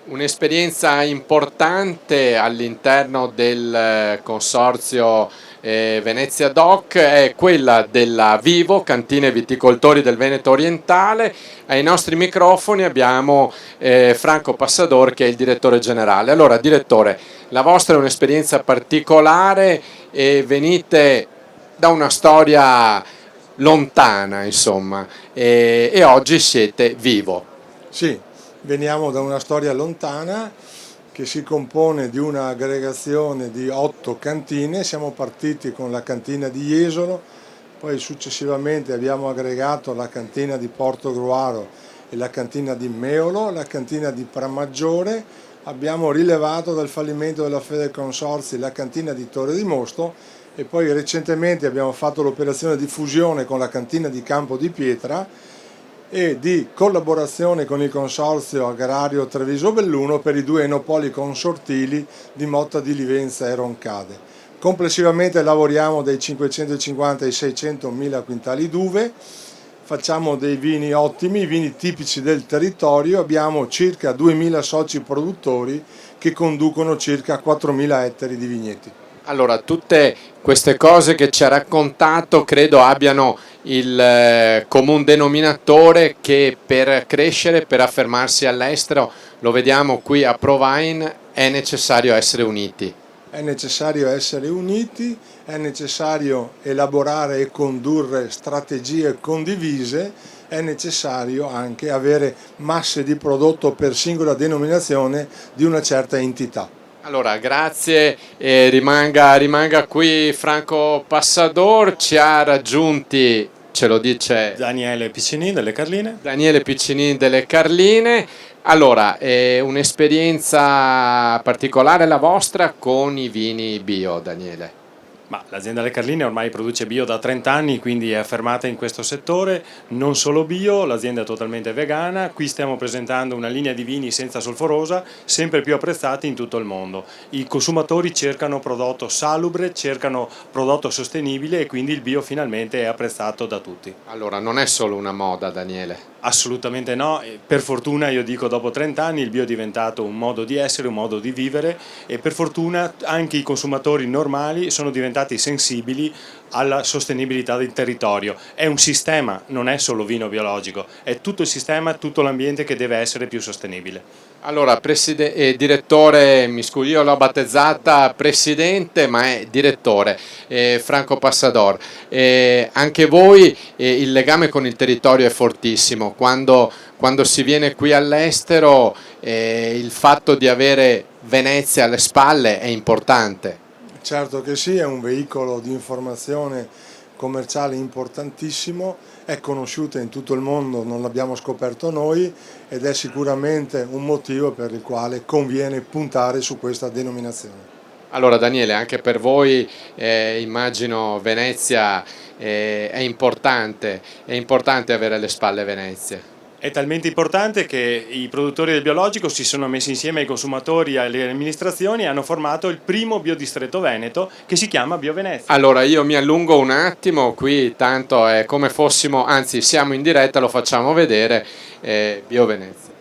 Un'esperienza importante all'interno del consorzio Venezia Doc è quella della Vivo, Cantine Viticoltori del Veneto Orientale. Ai nostri microfoni abbiamo Franco Passador, che è il direttore generale. Allora, direttore, la vostra è un'esperienza particolare e venite da una storia lontana, insomma, e oggi siete Vivo. Sì, veniamo da una storia lontana che si compone di un'aggregazione di 8 cantine. Siamo partiti con la cantina di Jesolo, poi successivamente abbiamo aggregato la cantina di Portogruaro e la cantina di Meolo, la cantina di Pramaggiore. Abbiamo rilevato dal fallimento della Federconsorzi la cantina di Torre di Mosto e poi recentemente abbiamo fatto l'operazione di fusione con la cantina di Campo di Pietra e di collaborazione con il Consorzio Agrario Treviso-Belluno per i 2 enopoli consortili di Motta di Livenza e Roncade. Complessivamente lavoriamo dai 550 ai 600 mila quintali d'uve, facciamo dei vini ottimi, vini tipici del territorio, abbiamo circa 2000 soci produttori che conducono circa 4000 ettari di vigneti. Allora, tutte queste cose che ci ha raccontato credo abbiano il comune denominatore che per crescere, per affermarsi all'estero, lo vediamo qui a Provine, è necessario essere uniti. È necessario essere uniti, è necessario elaborare e condurre strategie condivise, è necessario anche avere masse di prodotto per singola denominazione di una certa entità. Allora, grazie, rimanga qui Franco Passador, ci ha raggiunti, ce lo dice Daniele Piccini delle Carline. Daniele Piccinin delle Carline. Allora, è un'esperienza particolare la vostra con i vini bio, Daniele? Ma l'azienda Le Carline ormai produce bio da 30 anni, quindi è affermata in questo settore. Non solo bio, l'azienda è totalmente vegana. Qui stiamo presentando una linea di vini senza solforosa, sempre più apprezzati in tutto il mondo. I consumatori cercano prodotto salubre, cercano prodotto sostenibile e quindi il bio finalmente è apprezzato da tutti. Allora, non è solo una moda, Daniele. Assolutamente no, per fortuna io dico dopo 30 anni il bio è diventato un modo di essere, un modo di vivere e per fortuna anche i consumatori normali sono diventati sensibili alla sostenibilità del territorio. È un sistema, non è solo vino biologico, è tutto il sistema, tutto l'ambiente che deve essere più sostenibile. Allora, direttore, mi scusi, io l'ho battezzata presidente, ma è direttore, Franco Passador. Anche voi il legame con il territorio è fortissimo. Quando si viene qui all'estero, il fatto di avere Venezia alle spalle è importante. Certo che sì, è un veicolo di informazione commerciale importantissimo, è conosciuta in tutto il mondo, non l'abbiamo scoperto noi ed è sicuramente un motivo per il quale conviene puntare su questa denominazione. Allora Daniele, anche per voi immagino Venezia è importante avere alle spalle Venezia. È talmente importante che i produttori del biologico si sono messi insieme ai consumatori e alle amministrazioni e hanno formato il primo biodistretto veneto che si chiama Bio Venezia. Allora io mi allungo un attimo, qui tanto è come fossimo, anzi siamo in diretta, lo facciamo vedere, Bio Venezia.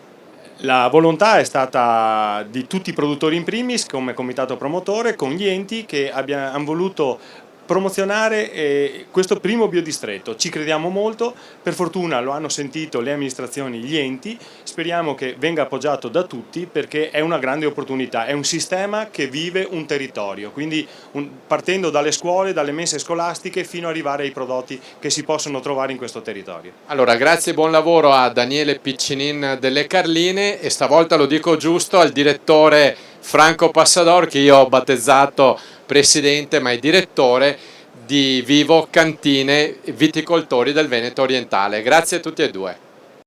La volontà è stata di tutti i produttori in primis come comitato promotore con gli enti che hanno voluto promozionare questo primo biodistretto. Ci crediamo molto, per fortuna lo hanno sentito le amministrazioni, gli enti, speriamo che venga appoggiato da tutti perché è una grande opportunità, è un sistema che vive un territorio, quindi partendo dalle scuole, dalle mense scolastiche fino ad arrivare ai prodotti che si possono trovare in questo territorio. Allora grazie e buon lavoro a Daniele Piccinin delle Carline e stavolta lo dico giusto al direttore Franco Passador che io ho battezzato presidente ma è direttore di Vivo Cantine Viticoltori del Veneto Orientale. Grazie a tutti e due.